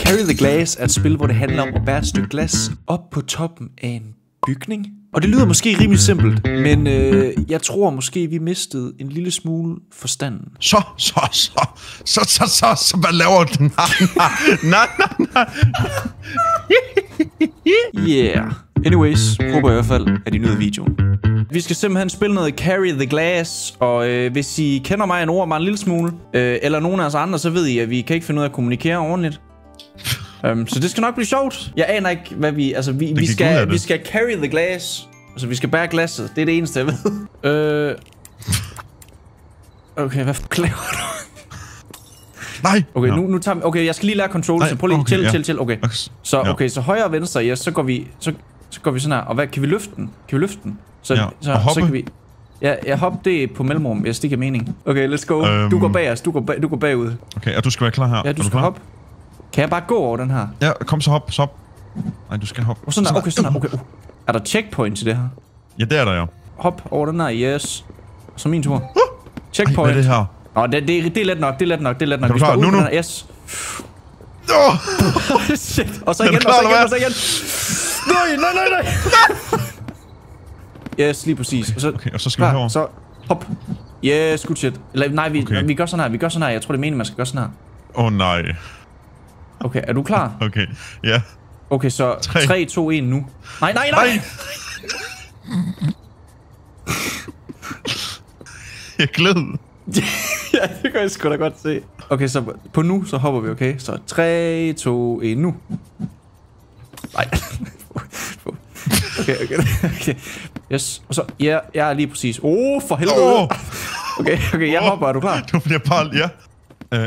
Carry the Glass er et spil, hvor det handler om at bære et stykke glas op på toppen af en bygning. Og det lyder måske rimelig simpelt, men jeg tror måske, vi mistede en lille smule forstanden. Så, hvad laver den? Nej. Yeah. Anyways, håber jeg i hvert fald, at I nyder videoen. Vi skal simpelthen spille noget Carry the Glass, og hvis I kender mig en ord bare en lille smule, eller nogen af os andre, så ved I, at vi kan ikke finde ud af at kommunikere ordentligt. Så det skal nok blive sjovt. Jeg aner ikke, hvad vi... Altså, vi skal carry the glass. Altså, vi skal bære glasset. Det er det eneste, jeg ved. Okay, hvad laver du? Nej! Okay, nu tager vi... Okay, jeg skal lige lære control, så prøv lige chill. Okay. Okay, så højre og venstre, ja, så går vi... Så går vi sådan her. Og hvad, kan vi løfte den? Så kan vi... Ja, jeg hopper det på mellemrum, hvis det ikke er mening. Okay, let's go. Du går bag os, du går bagud. Okay, og du skal være klar her. Ja, du skal hoppe. Kan jeg bare gå over den her? Ja, kom så hop. Nej, du skal hoppe. Sådan der, okay. Er der checkpoint til det her? Ja, det er der, ja. Hop over den her, yes. Så min tur. Checkpoint. Hvad er det her? Nå, det er let nok, det er let nok. Er du klar? Nu? Yes. Shit. Og så igen. Nej. Yes, lige præcis. Okay, og så skal vi herover. Så hop. Yes, good shit. Eller nej, vi gør sådan her. Jeg tror, det er meningen, man skal gøre sådan her. Nej. Okay, er du klar? Okay, ja. Okay, så 3, 2, 1 nu. Nej. Jeg glæder. Ja, det kan jeg sgu da godt se. Okay, så på nu, så hopper vi, okay? Så 3, 2, 1 nu. Nej. Okay. Yes, og så, ja, jeg er lige præcis. For helvede. Okay, jeg hopper, er du klar? Du bliver bare, ja.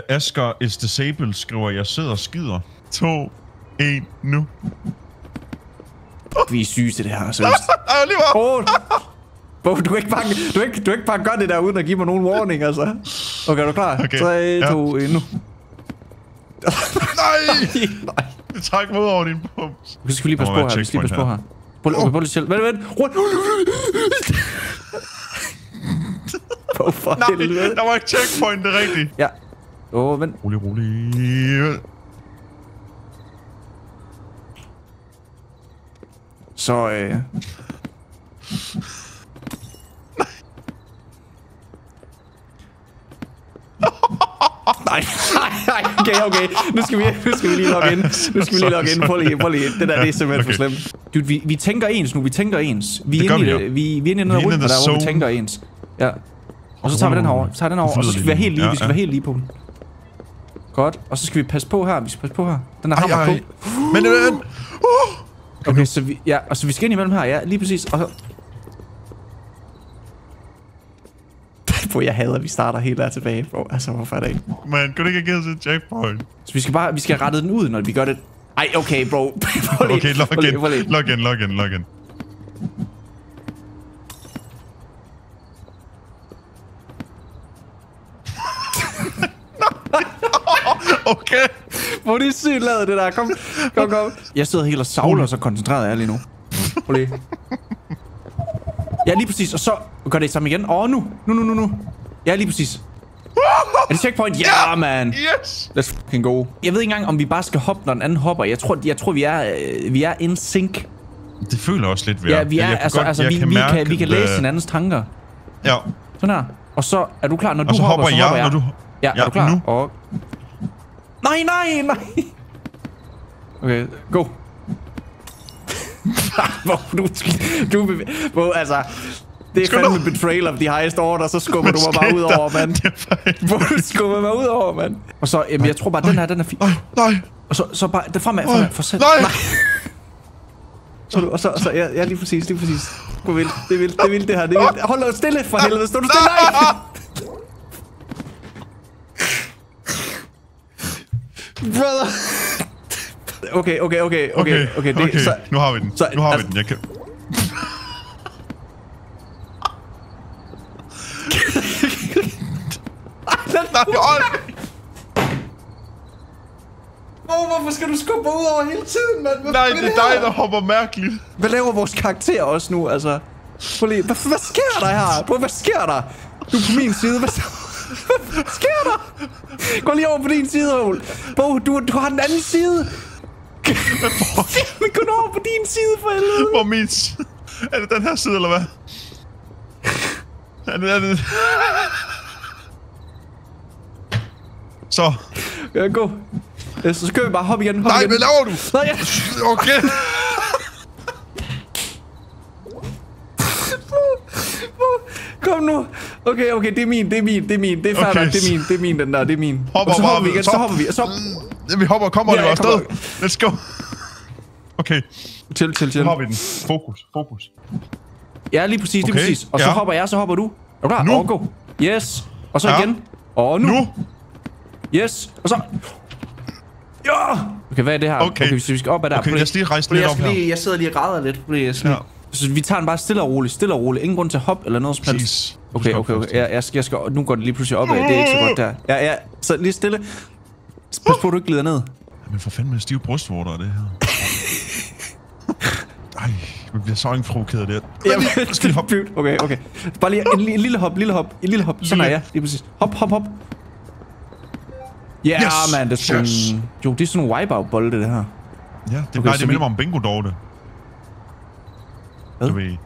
Asger is disabled, skriver, jeg sidder og skider. 2, 1, nu. Vi er syge til det her, seriøst. Du kan ikke bare gøre det der, uden at give mig nogen warning, altså. Okay, er du klar? Okay. 3, 2, 1, nu. Nej! Det trækker mod over din pumps. Vi skal lige passe på her. Prøv lige selv. Vent. Nej, der var ikke checkpoint, det er rigtigt. Ja. Vent. Rolig. Så, Nej, okay. Nu skal vi lige logge ind. Prøv lige. Det der, det er simpelthen for slemt. Dude, vi tænker ens nu. Vi er inde i den der rundt, hvor vi tænker ens. Ja. Og så tager vi den herover. Og så skal vi være helt lige på den. Godt. Og så skal vi passe på her. Den er hammer på. Men okay, så vi skal ind imellem her. Ja, lige præcis. Og så... Jeg hader, at vi starter helt der tilbage. Altså, hvorfor er det ikke? Man, kunne det ikke have givet til checkpoint? Så vi skal have rettet den ud, når vi gør det. Ej, okay, bro. Okay, log in. Okay. Hvor det er sygt lavet, det der. Kom. Jeg sidder helt og savler, så koncentreret er jeg lige nu. Prøv lige. Ja, lige præcis. Og så gør det samme igen. Nu. Ja, lige præcis. Er det checkpoint? Ja, man. Yes. Let's fucking go. Jeg ved ikke engang, om vi bare skal hoppe, når den anden hopper. Jeg tror vi er in sync. Det føler også lidt, vi er. Ja, vi er. Vi kan læse hinandens tanker. Ja. Sådan her. Og så er du klar, når du hopper, så hopper jeg. Når du... Ja, er du klar? Nu. Og... Nej. Okay, go. Altså, det er fandme betrayal of the highest order, så skubber du mig bare ud over, mand. Du skubber mig ud over, mand. Og så, jeg tror bare, den her, den er fin. Nej. Og så bare, den fremad, for selv. Nej. Så, ja, lige præcis. Det er vildt, det her. Hold dig stille, for helvede, stå du stille, nej! Brother. Okay. Nu har vi den. Jeg kan... Hvorfor skal du skubbe ud over hele tiden, mand? Nej, det er dig, der hopper mærkeligt. Hvad laver vores karakter også nu, altså? Hvad sker der her? Hvad sker der? Du er på min side, hvad så? Hvad sker der? Gå lige over på din side, Raoul. Bo, du har den anden side. Men gå over på din side, for helvede. Hvor min side? Er det den her side, eller hvad? Er det... Så. Ja, gå. Så kører vi bare. Hop igen. Hop Nej, igen. hvad laver du? Nej, ja. Okay. Kom nu. Okay, det er min. Det er færdigt. Okay. Det er min, den der. Det er min. Hopper og så bare hopper vi igen. så. Så hopper vi. Og så... Vi hopper, kommer Ja, du afsted. kommer. Let's go. Okay, Chill. så har vi den. Fokus. Ja, lige præcis, Okay, lige præcis. Og så ja. hopper jeg, så hopper du. Er du klar? Nu. Og go. Yes. Og så Ja. igen. Og nu. Nu. Yes. Og så... Ja! Okay, hvad er det her? Okay. Hvis vi skal op ad der. Okay, lad os lige rejse lidt op her. Jeg sidder lige og græder lidt. Fordi jeg sådan, Ja. Så vi tager den bare stille og roligt. Ingen grund til at hoppe eller noget som helst. Præcis. Okay. Jeg skal... Nu går det lige pludselig opad. Det er ikke så godt der. Ja. Så lige stille. Pas på, du ikke glider ned. Men for fanden med stive brystvorter er det her. Ej, man bliver så provokeret af det her. Jeg skal lige hoppe. Okay. Bare lige en lille hop. Sådan er jeg. Lige præcis. Hop. Ja, Yes! man, det er sådan... Yes! Jo, det er sådan nogle wipeout-bolde, det her. Ja, det, Okay, nej, så det minder vi- mig om Bingo-Dorte. Hvad? Du ved...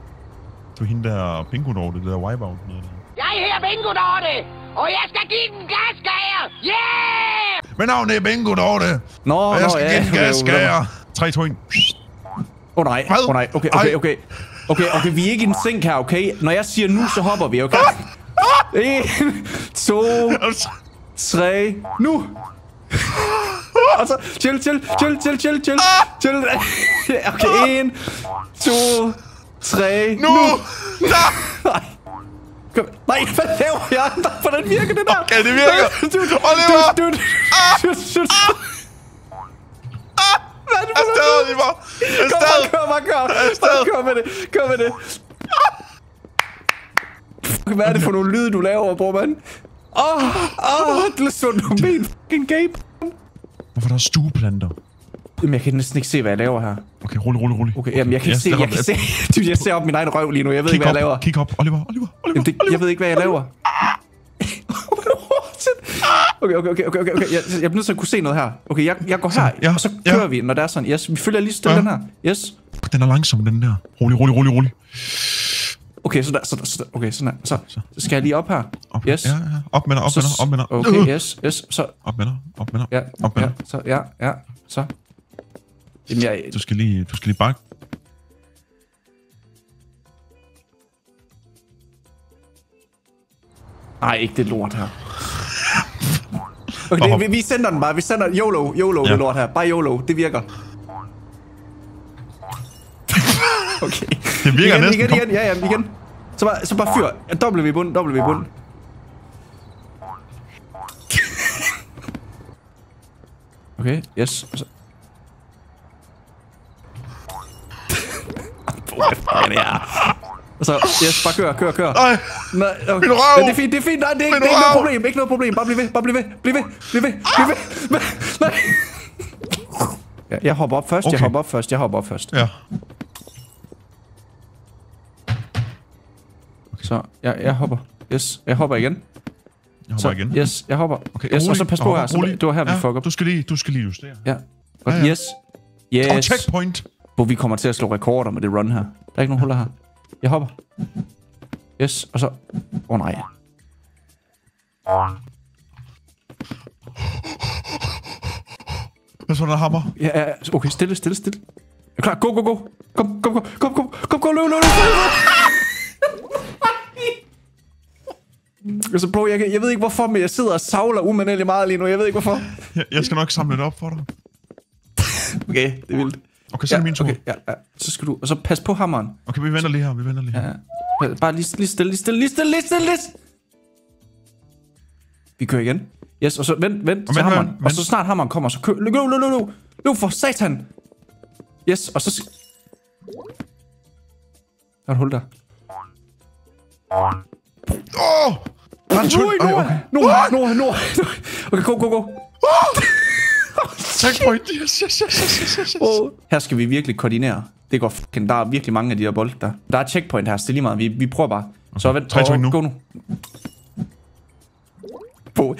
Du er hende der Bingo-Dorte, det der wipeout noget der. Jeg hedder Bingo Dorte, og jeg skal give den gaskager! Yeah! Mit navn er Bingo-Dorte, Nå, og jeg skal give en gaskager. 3, 2, 1. Åh nej, Okay, vi er ikke i en sink her, okay? Når jeg siger nu, så hopper vi, okay? 1, 2, 3, nu! Og så chill. Okay, 1, 2, 3, Nu! Nej. Kom. Nej, hvad laver jeg? Hvordan virker det der? Okay, det virker. Oliver! Dude. Hvad er det for Afsted, noget? Oliver! Afsted! Kør med det. Hvad er det for nogle lyde, du laver, bror, mand? Det er sådan nogle ben. Fucking gabe. Hvorfor er der stueplanter? Jamen, jeg kan næsten ikke se, hvad jeg laver her. Okay, rolig. Okay, jamen, jeg kan ikke se. Dude, jeg ser op min egen røv lige nu. Jeg ved ikke, hvad jeg laver. Kig op, Oliver. Jamen, jeg ved ikke, hvad jeg laver. Okay. Jeg er nødt til at kunne se noget her. Okay, jeg går her, ja, og så kører vi, når det er sådan. Yes, vi følger lige stille den her. Yes. Den er langsom, den der. Rolig. Okay, sådan der. Så skal jeg lige op her. Op, Yes. Ja. Op med dig. Okay, yes. Så. Op med dig. Ja, Op med dig. så. Ja. Så. Jamen, Du skal lige bakke. Nej, ikke det lort her. Okay, vi sender den bare. Vi sender YOLO, det lort her. Bare YOLO, det virker. Okay. Det virker næsten. Igen. Så bare fyr. W i bund. Okay, yes. Og så... Og så, yes, bare kør. Nej, Nej, okay. min røv! Ja, det er fint. Nej, det er ikke noget problem. Bare bliv ved. Nej. Ja, jeg hopper op først. Jeg hopper op først. Ja. Så, jeg hopper. Yes, jeg hopper igen. Jeg hopper igen. Yes, jeg hopper. Okay, Yes, og rolig. så pas på her. Så, det var her, vi fucker op. Du skal lige justere. Ja. Godt, Ja. Yes. Checkpoint. Hvor vi kommer til at slå rekorder med det run her. Der er ikke nogen huller her. Jeg hopper. Yes, og så... nej. Hvad så, der hammer? Ja, okay, stille. Er klar? Go. Kom, løb. Altså, bro, jeg ved ikke hvorfor, men jeg sidder og savler umanerligt meget lige nu. Jeg ved ikke hvorfor. Jeg skal nok samle det op for dig. Okay, det er vildt. Okay, så er det min tur. Okay, ja. Så skal du... Og så pas på hammeren. Okay, vi venter lige her. Ja. Bare lige stille. Vi kører igen. Yes, og så vent til hammeren. Vent. Og så snart hammeren kommer, så kør... Løb for satan! Yes, og så... Der er et hul der. Nord. Okay, go. Checkpoint. Yes. Her skal vi virkelig koordinere. Det går fucking... Der er virkelig mange af de der bolde der. Der er checkpoint her, så det er lige meget. Vi prøver bare. Så vent. 3, 2, 1 nu. Go nu. Bo.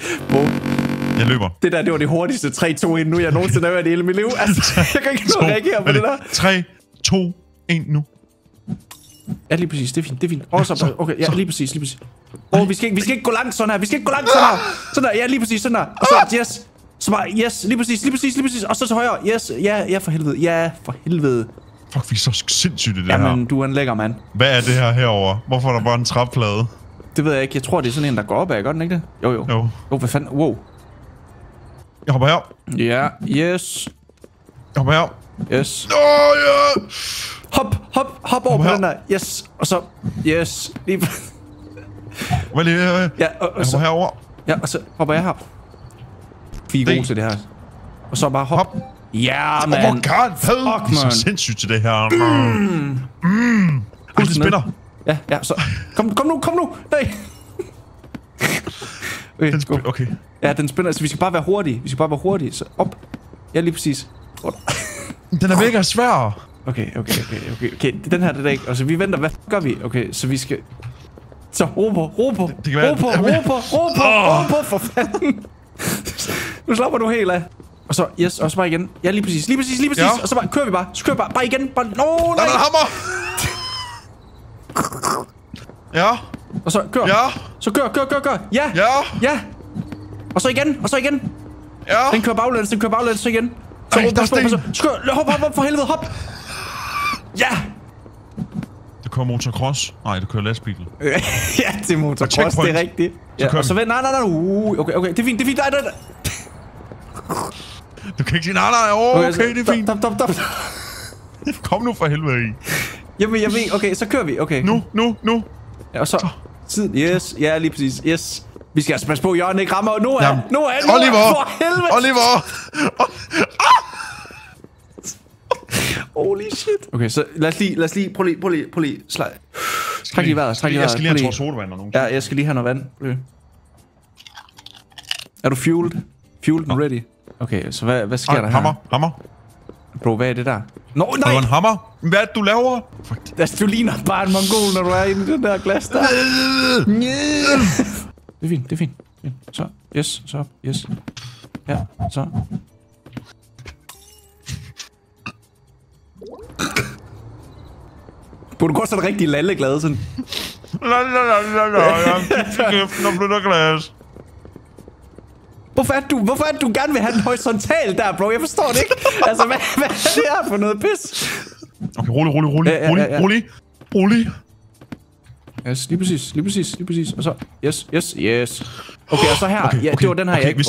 Jeg løber. Det der, det var det hurtigste 3-2-1 nu, jeg nogensinde har været i hele mit liv. Altså, jeg kan ikke nå at reagere på det der. 3, 2, 1 nu. Ja, lige præcis. Det er fint, det er fint. Så, okay, ja, lige præcis. Vi skal ikke gå langt sådan her. Sådan der, ja, lige præcis, sådan der. Og så, yes. Så bare, yes, lige præcis. Og så til højre, yes, ja, for helvede. Fuck, vi er så sindssygt i det her. Jamen, du er en lækker mand. Hvad er det her herover? Hvorfor er der bare en træplade? Det ved jeg ikke. Jeg tror, det er sådan en, der går opad. Gør den ikke det? Jo. Hvad fanden? Wow. Jeg hopper her. Ja, yes. Jeg hopper her. Yes. Ja. Hop over på den der. Yes. Og så, yes. Lige... Hvad lige? Ja, jeg hopper herover. Ja, og så hopper jeg her. Vi er gode til det her. Og så bare hop. Ja, man. Oh my god, fuck, man. Så sindssygt til det her. Det spinner. Ja, så. Kom nu. Nej. Okay. Ja, den spinner. Så vi skal bare være hurtige. Så op. Ja, lige præcis. Den er mega svær. Okay. Den her, det er ikke. Altså, vi venter. Hvad gør vi? Okay, så vi skal... Så ro på. For fanden. Nu slapper du helt af. Og så, yes, og så bare igen. Ja, lige præcis. Ja. Og så bare, kører vi bare. Så kører vi bare igen. Bare, nej. Der er en hammer. Ja. Og så kør. Ja. Så kør. Ja. Og så igen. Ja. Den kører baglæns, så igen. Så hop, for helvede, hop. Ja. Det kører motocross. Nej, det kører lastbil. Ja, det er motocross, det er rigtigt. Ja, og så vent, nej. Okay, det er fint, nej. Du kan ikke sige nej, okay, det er fint. Stop. Kom nu for helvede i. Jamen, jeg ved, okay, så kører vi, okay. Nu. Ja, og så, siden, yes, ja, lige præcis, yes. Vi skal altså passe på, Jørgen ikke rammer, nu er Oliver, for helvede. Oliver. Holy shit. Okay, så lad os lige, prøv lige, træk lige vejret, Jeg skal lige have en tår sodavand eller nogen. Ja, jeg skal lige have noget vand. Er du fueled and ready? Okay, så hvad sker der her? Hammer. Bro, hvad er det der? Nej! Det var en hammer. Hvad er det, du laver? Altså, du ligner bare en mongol, når du er inde i den der glas der. Det er fint. Så, yes. Ja, så. Bro, du går sådan rigtig lalleglad, sådan. Jeg blev glas. Hvorfor er det, du gerne vil have den horisontal der, bro? Jeg forstår det ikke. Altså, hvad er det her for noget pis? Okay, rolig. Yes, lige præcis. Og så, yes. Okay, og så her. Okay, det var den her, jeg ikke...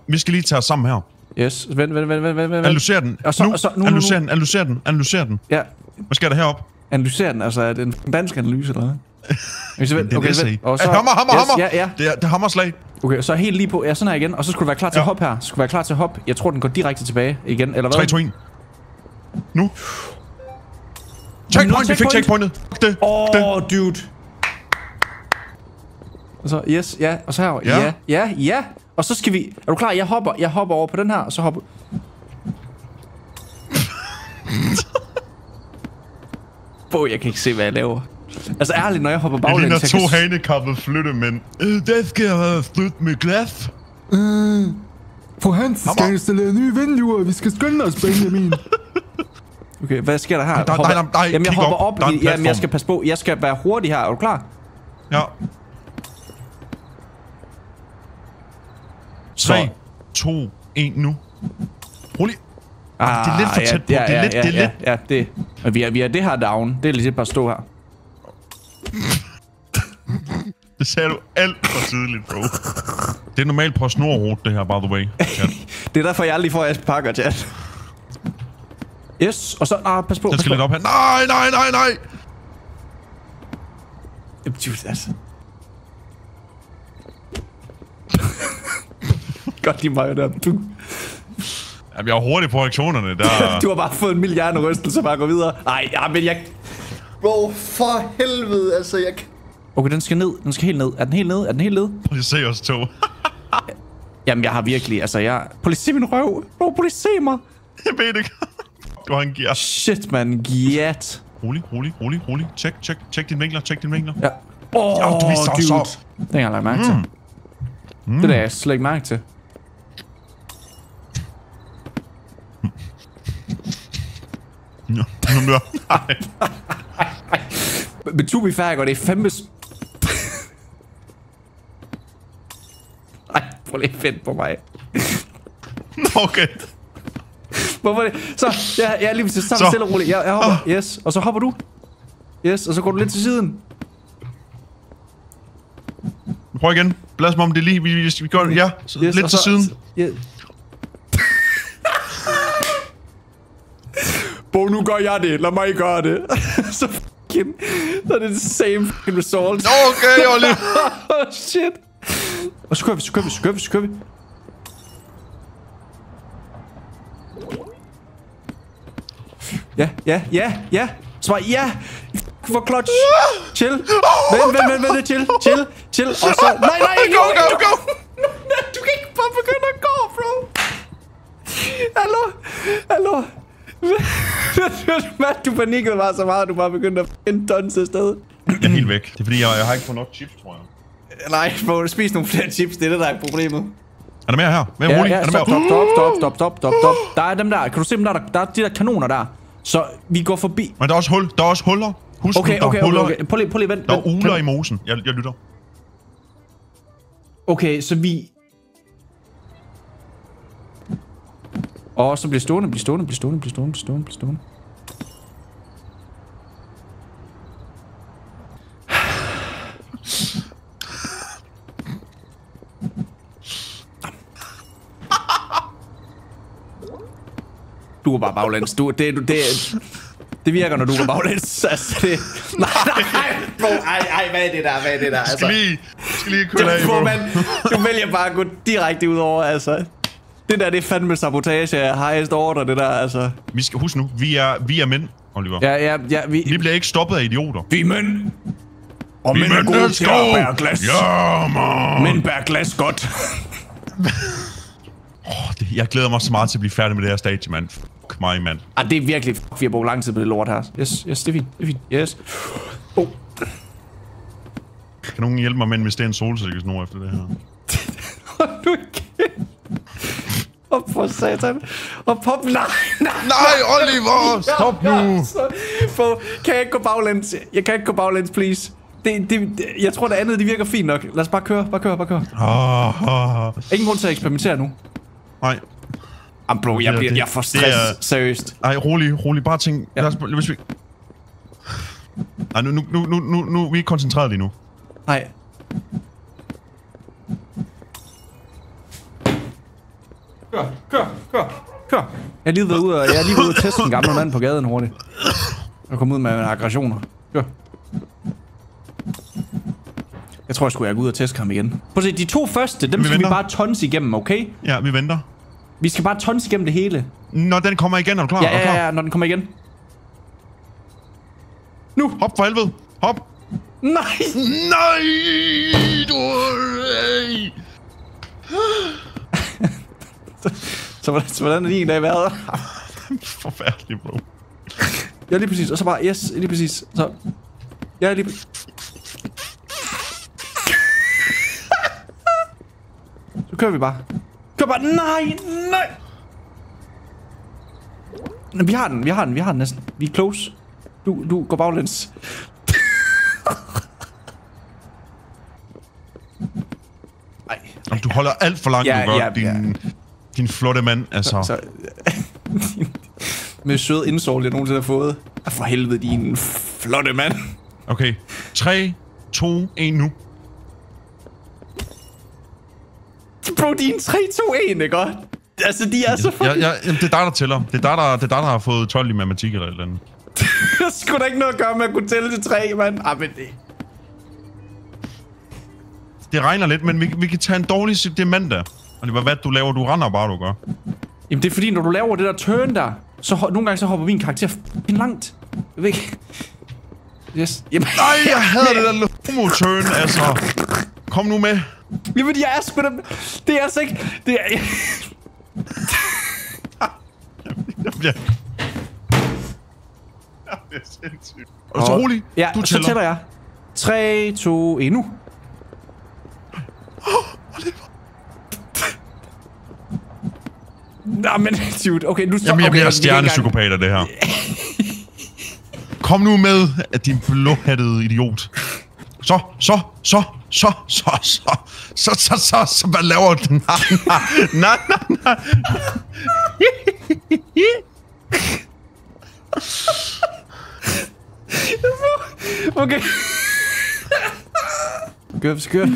Vi skal lige tage os sammen her. Yes, vent. Analyser den. Analyser den. Ja. Hvad sker der heroppe? Analyser den, altså er det en dansk analyse, eller hvad? Okay, hammer. Ja. Det er hammerslag. Okay, så helt lige på. Ja, sådan her igen. Og så skulle du være klar til at hoppe her. Jeg tror, den går direkte tilbage igen, eller hvad? 3, 2, 1. Nu. Checkpoint, vi fik checkpointet. Dude. Og så, yes, ja. Og så her. Ja. Og så skal vi... Er du klar? Jeg hopper over på den her, og så hopper... Jeg kan ikke se, hvad jeg laver. Altså ærligt, når jeg hopper baglæns... Det ligner 2 handicappede flyttemænd. Der skal have flyttet med glas. For Hans skal installere nye vinduer. Vi skal skynde os, Benjamin. Okay, hvad sker der her? Nej, jamen, jeg hopper op. Jamen, jeg skal passe på. Jeg skal være hurtig her. Er du klar? Ja. 3, 2, 1 nu. Rolig. Det er lidt for tæt på. Det er lidt. Ja. Vi er det her down. Det er lidt bare stå her. Det sagde du alt for tidligt, bro. Det er normalt på snorrute, det her, by the way. Det er derfor, jeg aldrig får pakker, chat. Yes, og så... pas på. Den skal lidt op her. Nej! Dude, altså. Godt lige mig der. Jamen, jeg er hurtig på reaktionerne, der... Du har bare fået en milliarderrystelse, bare gå videre. Ej, ja, men jeg... Bro, for helvede, altså, jeg... Okay, den skal ned. Den skal helt ned. Er den helt ned? Prøv at se os to. Jamen, jeg har virkelig, altså, jeg... Prøv lige se min røv. Bro, prøv lige se mig. Jeg ved det ikke. Du har en gear. Shit, man. Giat. Rolig. Check dine vinkler. Ja. Du viser dude. Den har jeg lagt mærke til. Det er jeg slet ikke mærke til. Nej. Men to be fair, det er fandme... Ej, prøv lige fedt på mig. Okay. Hvorfor det? Så, jeg er lige til sammen stille og roligt. Jeg hopper. Yes, og så hopper du. Yes, og så går du lidt til siden. Prøv igen. Lad os om det lige. Vi gør det. Ja, yes, lidt til siden. Bo, nu gør jeg det. Lad mig gøre det. Så er det the same fucking result. Okay, Oliver. Oh, shit. Og så kører vi. Ja. Svar ja. For clutch. Chill. Vent, chill. Og så... Nej, Go. Du kan ikke bare begynde at gå, bro. Hallo. Du panikkede bare så meget, du bare begyndte at dunse afsted. Jeg er helt væk. Det er fordi, jeg har ikke fået nok chips, tror jeg. Nej, for spise nogle flere chips, det er det, der er problemet. Er der mere her? Mere roligt? Ja, stop. Der er dem der. Kan du se dem der? Der er de der kanoner der. Så vi går forbi. Men der er også huller. Husk, okay. Prøv lige vent. Der er uler i mosen. Jeg lytter. Okay, så vi... Og så bliver stående. Du går bare baglæns. Det virker, når du går baglæns. Altså, det... Nej, bro. Ej, hvad er det der? Altså, skal lige kunne lade, bro. Du vælger bare at gå direkte ud over, altså. Det der, det er fandme sabotage af highest order, det der, altså. Vi skal huske nu, vi er mænd, Oliver. Ja, vi bliver ikke stoppet af idioter. Vi er mænd. Og mænd er gode til at bære glas. Ja, man. Mænd bærer glas godt. Jeg glæder mig så meget til at blive færdig med det her stadie, mand. Fuck mig, mand. Det er virkelig... Vi har brugt lang tid på det lort her. Yes, det er fint. Yes. Kan nogen hjælpe mig med at investere en solsikkesnor efter det her? Hold nu kæft. Og for satan. Og pop... Nej, Oliver! Stop nu! Kan jeg ikke gå baglæns? Jeg kan ikke gå baglæns, please. Jeg tror, det andet, det virker fint nok. Lad os bare køre. Ingen grund til at eksperimentere nu. Nej. Bro, jeg får stress. Seriøst. Ej, rolig. Bare tænk. Ja. Hvis vi... Ej, nu vi er ikke koncentreret lige nu. Nej. Kør. Jeg er lige ved ude at teste en gammel mand på gaden hurtigt. Jeg kom ud med aggressioner. Kør. Jeg tror, jeg går ud og teste ham igen. Prøv at se, de to første, dem skal vi bare tonse igennem, okay? Ja, vi venter. Vi skal bare tonse igennem det hele. Når den kommer igen, er du klar? Ja, når den kommer igen. Nu! Hop for helvede! Hop! Nej! Så hvordan er din dag været? Forfærdeligt, bro. Ja, lige præcis. Og så bare, yes, lige præcis. Så... Ja, lige præcis. Så kører vi bare. Nej! Vi har den næsten. Vi er close. Du går baglæns. Nej. Du holder alt for langt, du gør, din flotte mand, altså. Med søde insult, jeg nogensinde har fået. For helvede, din flotte mand. Okay. 3, 2, 1 nu. Bro, din 3, 2, 1, ikke godt? Altså, de er så fucking... Det er dig, der tæller. Det er dig, der har fået 12 i matematik eller et eller andet. Der skulle da ikke noget at gøre med at kunne tælle til 3, mand. Men det... Det regner lidt, men vi kan tage en dårlig... Det er mandag. Og det var hvad du laver, du render bare, du gør. Jamen, det er fordi, når du laver det der turn der, så nogle gange så hopper min karakter f***ing langt. Jeg ved ikke... Yes. Jamen, nej, jeg hader det der lomo-turn, altså. Kom nu med. Jamen, jeg er sgu da... Det er altså ikke... Det er... Jeg bliver sindssygt. Og så rolig. Ja, du så tæller jeg. 3, 2, 1 nu. Nå, men dude, okay, nu... Jamen, jeg bliver stjernepsykopat af det her. Kom nu med, at din blåhattede idiot. Så, hvad laver du? Nej. Okay. Skør.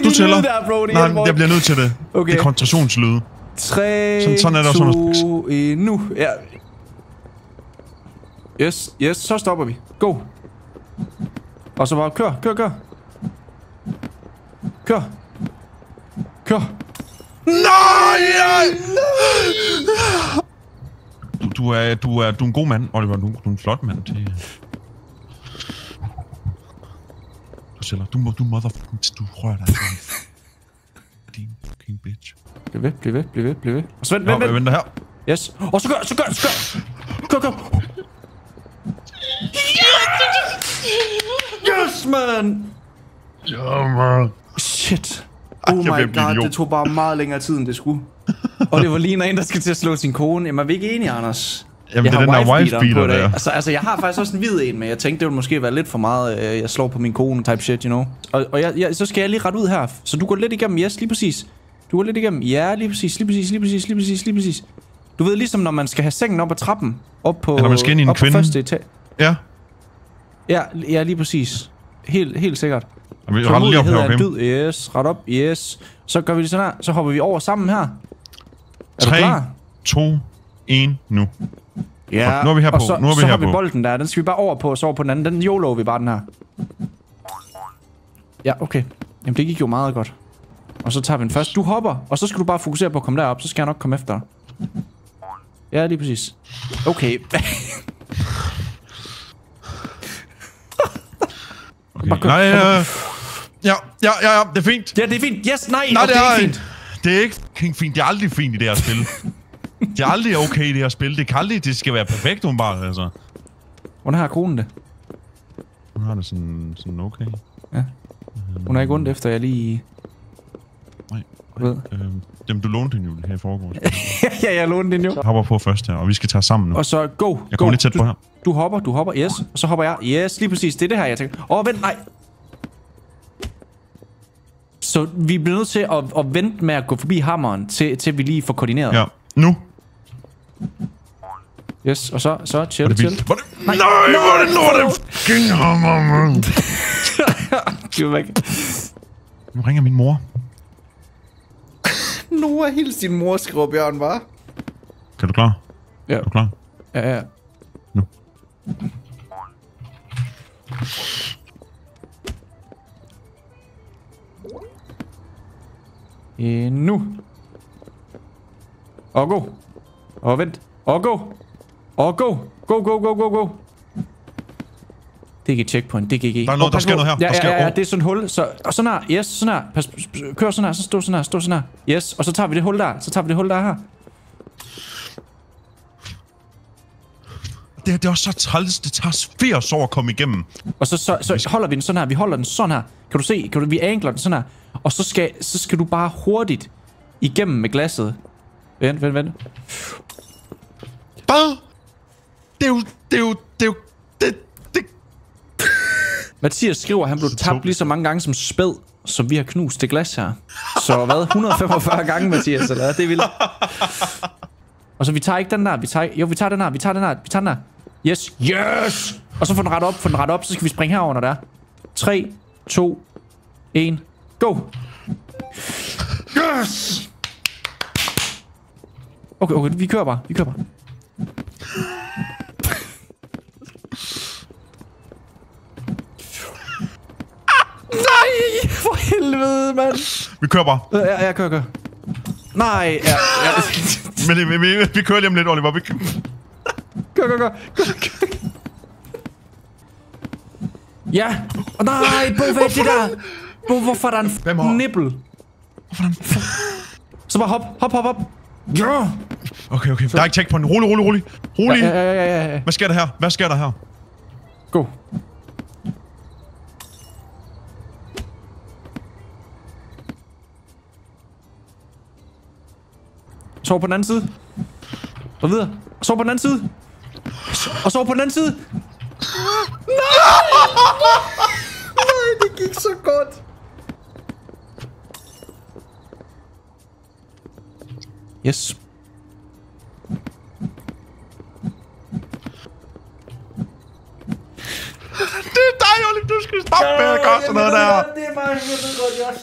Du tæller. Nej, jeg bliver nødt til det. Okay. Det er koncentrationslyde. 3, sådan er der 2, 1, nu. Ja. Yes, så stopper vi. Go. Og så bare kør. Nej! Du er en god mand, Oliver. Du er en flot mand. Du sælger. Du motherfucking... Du rører dig. Din fucking bitch. Bliv ved. Og så vent. Jeg venter her. Yes. Og så gør. Kør. Yes, man! Ja, man. Shit. Oh my god, det tog bare meget længere tid, end det skulle. Og det var lige en, der skal til at slå sin kone. Jamen, er vi ikke enige, Anders? Jamen, det er den der wife-beater der. Altså, jeg har faktisk også en hvid en, men jeg tænkte, det ville måske være lidt for meget, jeg slår på min kone type shit, you know. Og så skal jeg lige rette ud her. Så du går lidt igennem, yes, lige præcis. Du går lidt igennem, ja, lige præcis. Du ved, ligesom når man skal have sengen op ad trappen. Op på, når man skal ind i en kvinde. Første etage. Ja. Ja, lige præcis. Helt sikkert. Vi retter lige op her, okay? Dyd, yes, ret op, yes. Så gør vi det sådan her, så hopper vi over sammen her. 3, 2, 1, nu. Ja, og nu er vi her på. Så har vi bolden der, den skal vi bare over på, og så over på den anden. Den YOLO vi bare den her. Ja, okay. Jamen det gik jo meget godt. Og så tager vi den først. Du hopper, og så skal du bare fokusere på at komme derop, så skal jeg nok komme efter dig. Ja, lige præcis. Okay. Okay. Nej, ja, det er fint. Ja, det er fint. Yes, nej, det er fint. Det er ikke fint. Det er aldrig fint i det her spil. Det er aldrig okay i det her spil. Det kan aldrig, det skal være perfekt, hun bare, altså. Hvordan har konen det? Hun har det sådan okay. Ja. Hun er ikke ondt efter, jeg lige... Nej. Ved. Dem, du lånte den jo her i forgårs. Ja, jeg lånte den jo. Jeg hopper på først her, og vi skal tage sammen nu. Og så go. Jeg kommer lidt tæt på her. Du hopper, yes. Og så hopper jeg. Yes, lige præcis. Det er det her, jeg tænker. Vent, nej. Så vi bliver nødt til at vente med at gå forbi hammeren, til vi lige får koordineret. Ja, nu. Yes, og så chill. Nej, hvor er det lort, fucking hammer, man. Nu ringer min mor. Nu er helt sin mor, skriver Bjørn, var. Kan du klar? Ja. Er du klar? Ja. Nu. Nu. Og go. Og vent. Og go. Og go. Go. Det er ikke et checkpoint, det er ikke. Der sker noget her. Ja, det er sådan et hul. Og sådan her. Yes, sådan her. Kør sådan her, så stå sådan her. Yes, og så tager vi det hul der. Her. Det er også så træls. Det tager 80 år at komme igennem. Og så holder vi den sådan her. Vi holder den sådan her. Kan du se? Vi ankler den sådan her. Og så skal du bare hurtigt igennem med glasset. Vent. Hvad? Det er jo... Mathias skriver, at han blev tabt lige så mange gange som spæd, som vi har knust det glas her. Så hvad? 145 gange, Mathias, eller det er vildt. Og så vi tager ikke den der. Vi tager den her. Yes! Og så får den ret op, så skal vi springe herover, når der er. 3, 2, 1, go! Yes! Okay, vi kører bare. Nej, for helvede, mand. Vi kører bare. Ja, kør. Nej, ja. Men vi kører lige om lidt, Oliver. Kør. Ja. Nej, Bo, hvad er det der? Bo, hvorfor er der en nippel? Så bare hop. Ja. Okay. Der er ikke checkpoint. Rolig. Ja. Hvad sker der her? Go. Så på den anden side. Og videre. Og så på den anden side. Og så på den anden side. Nej, det gik så godt. Yes. Det er dig, Oliver. Du skal stoppe med at gøre sådan noget der. Det er mig. Jeg ved godt, jeg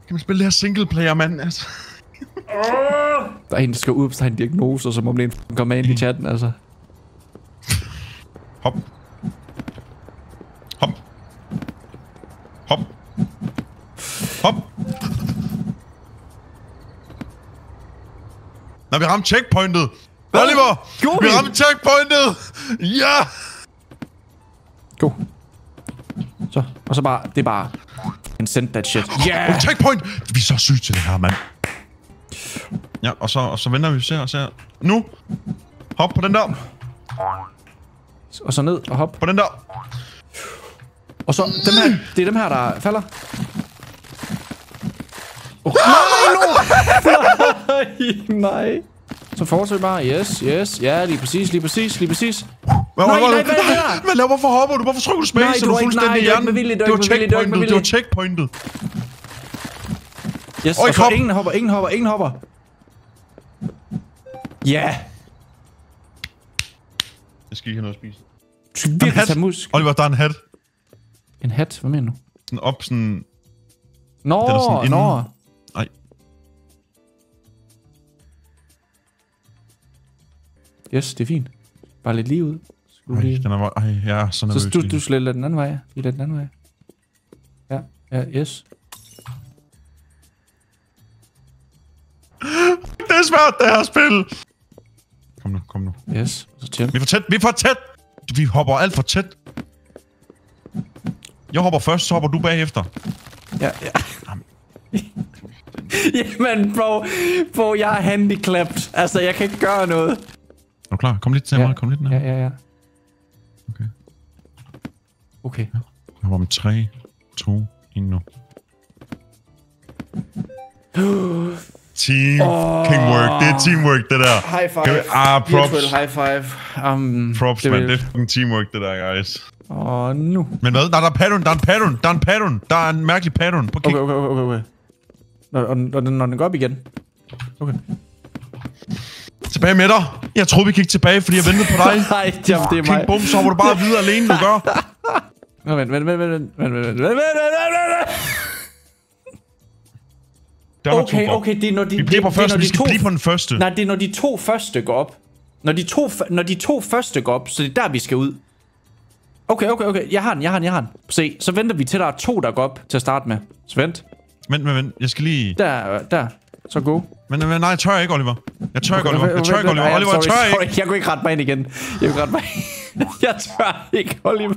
Kan man spille det her singleplayer, mand? Altså. Der er en, der skal udopstegne en diagnose, og så må man komme ind i chatten, altså. Hop. Hop. Hop. Hop. Når vi ramte checkpointet. Oliver! Vi ramte checkpointet! Ja! Go. Så, og så bare, det er bare en send that shit. Yeah! Checkpoint! Vi er så syge til det her, mand. Ja, og så venter vi og ser. Nu! Hop på den der. Og så ned og hop. På den der. Og så dem her, det er dem her, der falder. Nej. Så fortsæt bare. Yes. Ja, lige præcis. Hvad laver? Hvorfor hopper du? Hvorfor trykker du space, så du fuldstændig hjernen? Det var checkpointet. Yes, og så ingen hopper. Ja. Jeg skal ikke have noget at spise. Du skal virkelig tage musk. Oliver, der er en hat. En hat? Hvad mener du? Sådan op, sådan... Nå. Nej. Yes, det er fint. Bare lidt lige ud. Jeg er så nervøs. Så du skal lade den anden vej. Vi lader den anden vej. Ja, yes. Det er svært, det her spil. Kom nu. Yes, så chill. Vi er for tæt. Vi hopper alt for tæt. Jeg hopper først, så hopper du bagefter. Ja. Jamen, bro, jeg er handicapped. Altså, jeg kan ikke gøre noget. Er du klar? Kom lidt til mig. Kom lidt ned. Ja. Okay. Jeg hopper med 3, 2, 1 nu. Teamwork. Det er teamwork, det der. High five. Props. Virtual high five. Props, man. Det er fucking teamwork, det der, guys. Og nu. Men hvad? Der er en pattern. Der er en mærkelig pattern. På kig. Okay. Når den går op igen. Okay. Tilbage med dig. Jeg troede, vi gik tilbage, fordi jeg ventede på dig. Nej, det er mig. Bum, så var du bare videre alene, du gør. Vent. Okay, det er når de... Vi bliver på første, vi skal blive på den første. Nej, det er når de to første går op. Når de to første går op, så det er der, vi skal ud. Okay. Jeg har den. Se, så venter vi til, der er 2, der går op til at starte med. Så vent. Vent. Jeg skal lige... Der. Så go. Men nej, jeg tør ikke, Oliver. Jeg tør ikke, Oliver. Jeg tør ikke. Jeg kunne ikke rette mig ind igen. Jeg tør ikke, Oliver.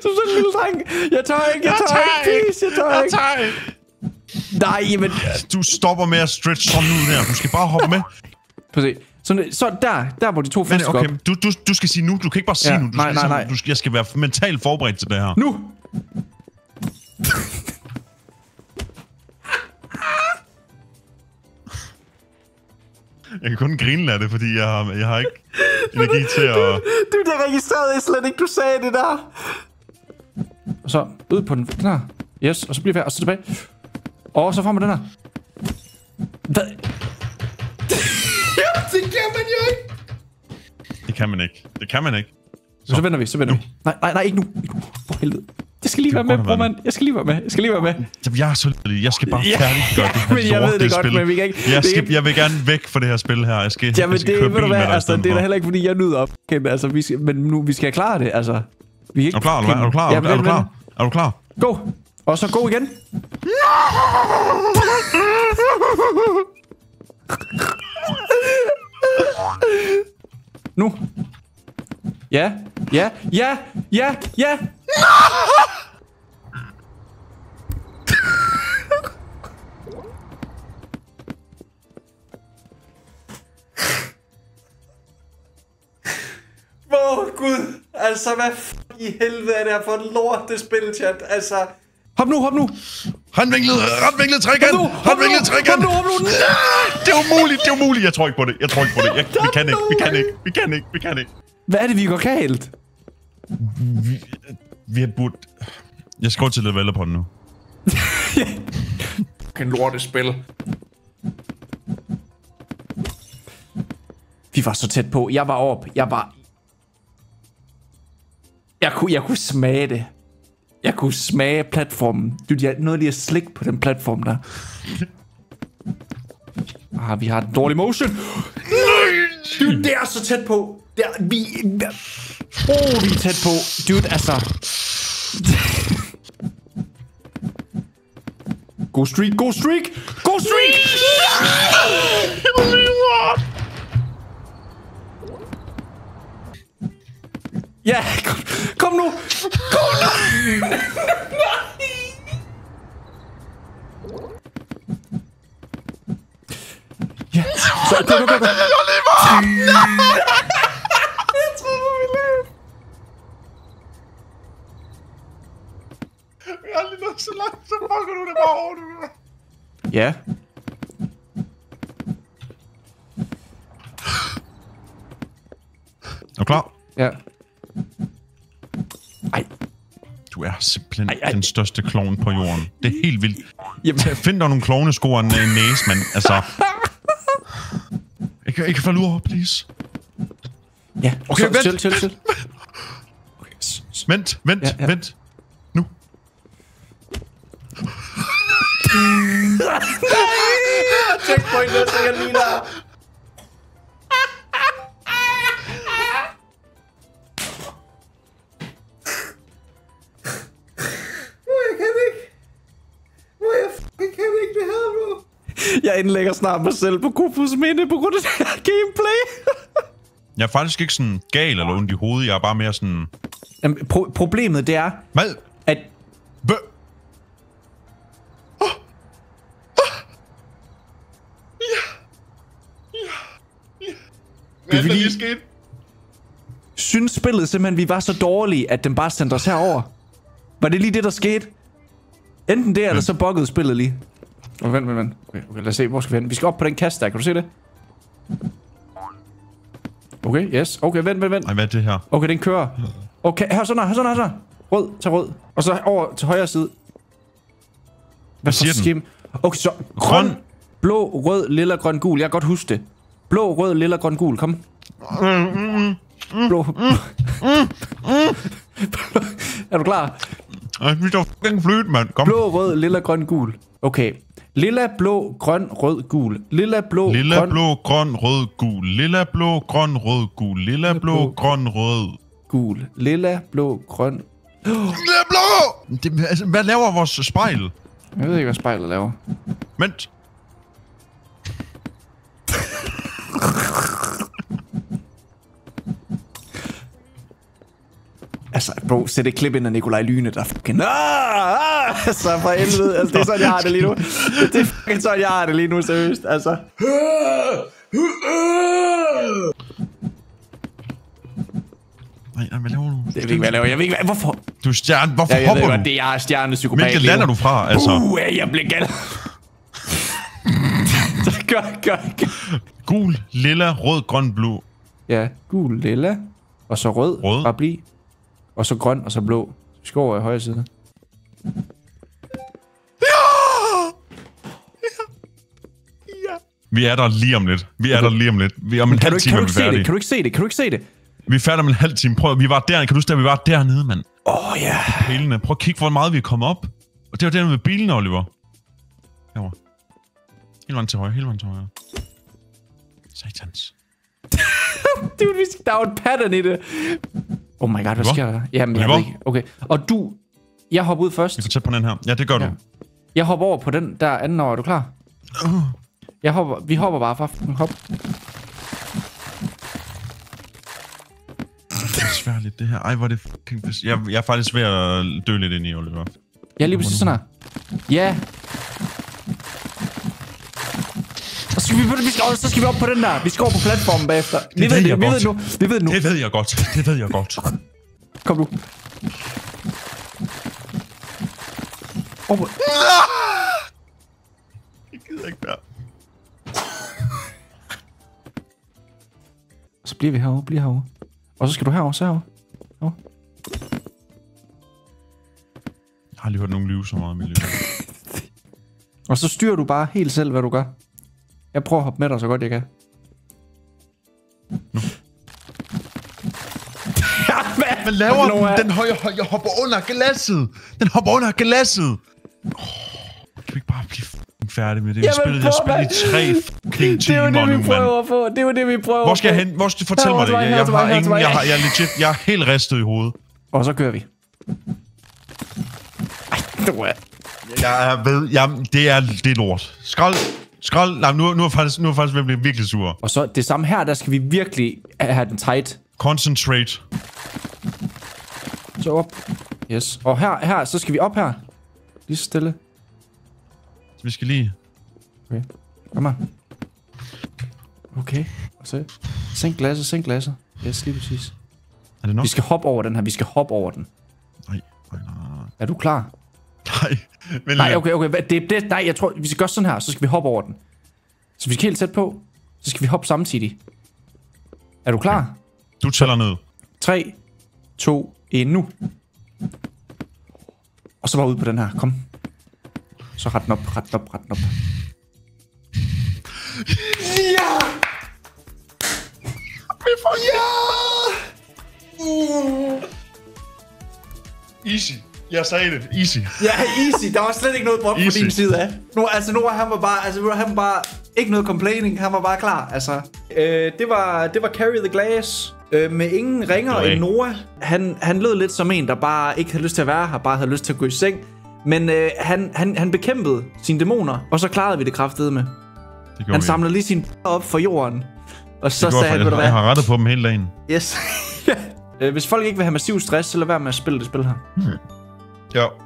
Som sådan en lille dreng. Jeg tør ikke, please. Jeg tør ikke. Nej, men... Du stopper med at stretch sådan ud her. Du skal bare hoppe med. Prøv at se. Så der hvor de to første går op. Du skal sige nu. Du kan ikke bare sige nu. Nej. Jeg skal være mentalt forberedt til det her. Nu! Jeg kan kun grine af det, fordi jeg har ikke energi til at... Du er registreret, slet ikke, du sagde det der. Og så ud på den her. Yes, og så bliver vi her, og så tilbage. Og så frem med den her. Hvad? Det kan man jo ikke. Det kan man ikke. Så venter vi. Nej, ikke nu. For helvede. Jeg skal lige være med, bror, mand. Jeg skal lige være med. Jeg er så lille. Jeg skal bare færdiggøre det her men jeg ved det godt, men vi kan ikke... Jeg vil gerne væk fra det her spil her. Jeg skal det køre bil med dig. Altså, det er da heller ikke, fordi jeg nyder op. Altså, men nu, vi skal klare det, altså. Vi er ikke... Er du klar? Go. Og så go igen. Nu. Ja. Gud. Altså, hvad i helvede er det her for et lort, det spil, chat? Altså... Hop nu. Retvinklet trekant! Retvinklet trekant! Det er umuligt! Jeg tror ikke på det. Vi kan ikke. Hvad er det, vi går galt? Vi har budt... Jeg skal gå til leveler på den nu. Fucking lortespil. Vi var så tæt på. Jeg var oppe. Jeg kunne smage det. Jeg kunne smage platformen. Dude, noget af det er slik på den platform der. Vi har en dårlig motion. Dude, det er så tæt på. Vi er tæt på. Dude, altså. Go streak! Ja, kom nu! Ja, så gå. Jeg tror, vi løb. Jeg har aldrig nået så langt, så fucker du det bare over, du. Ja. Er du klar? Ja. Ej. Du er simpelthen den største klovn på jorden. Det er helt vildt. Jamen. Find dig nogle klovnesko og en næse, mand. Altså. Jeg kan falde ud over, please. Ja. Okay, vent. Chill. Okay. Vent. Nu. Checkpoint, det er lige der. Jeg indlægger snart mig selv på Kofus minde på grund af det her gameplay. Jeg er faktisk ikke sådan gal eller ondt i hovedet. Jeg er bare mere sådan... Jamen, problemet det er... Hvad? At... Hvad er der lige sket? Synes spillet simpelthen, vi var så dårlige, at den bare sendte os herover? Var det lige det, der skete? Enten det, eller så buggede spillet lige. Vent. Okay, lad os se, hvor skal vi hen? Vi skal op på den kasse der, kan du se det? Okay, yes. Okay, vent. Ej, hvad er det her? Okay, den kører. Okay, her sådan. Rød til rød. Og så over til højre side. Hvad siger den? Okay, så grøn, blå, rød, lilla, grøn, gul. Jeg kan godt huske det. Blå, rød, lilla, grøn, gul. Kom. Blå. Er du klar? Vi står fucking flyt, mand. Kom. Blå, rød, lilla, grøn, gul. Okay. Lilla, blå, grøn, rød, gul. Lilla, blå, grøn, rød, gul. Lilla, blå, grøn, rød, gul. Lilla, blå, grøn, rød. Gul. Lilla, blå, grøn. Lilla, blå! Hvad laver vores spejl? Jeg ved ikke, hvad spejlet laver. Vent. Altså, bro, sæt et klip ind af Nikolaj Lyne, der fucking... Altså, for helvede. Altså, det er sådan, jeg har det lige nu. Det er fucking sådan, jeg har det lige nu, seriøst. Altså... Nej, hvad laver du? Jeg ved ikke, hvad jeg laver. Jeg ved ikke, hvorfor... Du er stjerne. Hvorfor hopper du? Jeg ved, det er stjernepsykopat. Hvilket lander du fra, altså? Jeg blev gal. Gør. Gul, lilla, rød, grøn, blå. Ja, gul, lilla. Og så rød. Bare bliv. Og så grøn, og så blå. Vi skal over i højre side. Ja. Vi er der lige om lidt. Vi er om en halv time, er vi færdige. Kan du ikke se det? Vi er færdige om en halv time. Prøv, vi var der. Kan du huske, at vi var dernede, mand? Ja. Pælene. Prøv at kigge, hvor meget vi er kommet op. Og det var der med bilen, Oliver. Herovre. Hele vejen til højre. Satans. Dude, der er jo et pattern i det. Oh my god, hvad sker der? Jamen, jeg ved ikke. Okay. Og du... Jeg hopper ud først. Vi får tæt på den her. Ja, det gør du. Jeg hopper over på den der anden år. Er du klar? Vi hopper bare fra. Hop. Det er sværligt, det her. Ej, hvor er det fucking... Jeg er faktisk ved at dø lidt ind i, Oliver. Ja, lige præcis sådan her. Ja. Så skal vi op på den der. Vi skal over på platformen bagefter. Vi ved det nu. Det ved jeg godt. Kom nu. Jeg gider ikke mere. Så bliver vi herovre, Og så skal du herovre. Jeg har lige hørt nogen lyve så meget i mit liv. Og så styrer du bare helt selv, hvad du gør. Jeg prøver at hoppe med dig så godt jeg kan. Nu. Hvad laver den? Jeg hopper under glasset. Den hopper under glasset. Kan vi ikke bare blive færdig med det? Jeg spillede i 3 fucking timer nu, mand. Det er jo det, vi prøver. Hvor skal jeg hen? Fortæl mig det. Jeg er helt ristet i hovedet. Og så kører vi. Jeg ved, det er lort. Skrald. Nej, nu er jeg faktisk ved at blive virkelig sur. Og så det samme her, der skal vi virkelig have den tight. Concentrate. Så op. Yes. Og her, så skal vi op her. Lige så stille. Vi skal lige... Okay. Kom her. Okay. Og så... Sænk glasset. Yes, lige præcis. Er det nok? Vi skal hoppe over den. Nej. Er du klar? Nej. Okay. Nej, jeg tror, vi skal gøre sådan her. Så skal vi hoppe over den. Så vi skal helt tæt på. Så skal vi hoppe samtidig. Er du klar? Okay. Du tæller ned. 3, 2, 1, nu. Og så bare ud på den her. Kom. Så ret den op. Ja! Easy. Jeg sagde det. Easy. Ja, easy. Der var slet ikke noget brok på din side af. Nu var han bare ikke noget complaining. Han var bare klar. Altså, det var Carry the Glass. Med ingen ringere end Noah. Han lød lidt som en, der bare ikke havde lyst til at være her. Bare havde lyst til at gå i seng. Men han bekæmpede sine dæmoner. Og så klarede vi det kraftedeme. Han samlede lige sin op for jorden. Og så sagde han, jeg har rettet på dem hele dagen. Yes. Hvis folk ikke vil have massiv stress, så lad være med at spille det spil her. Ja.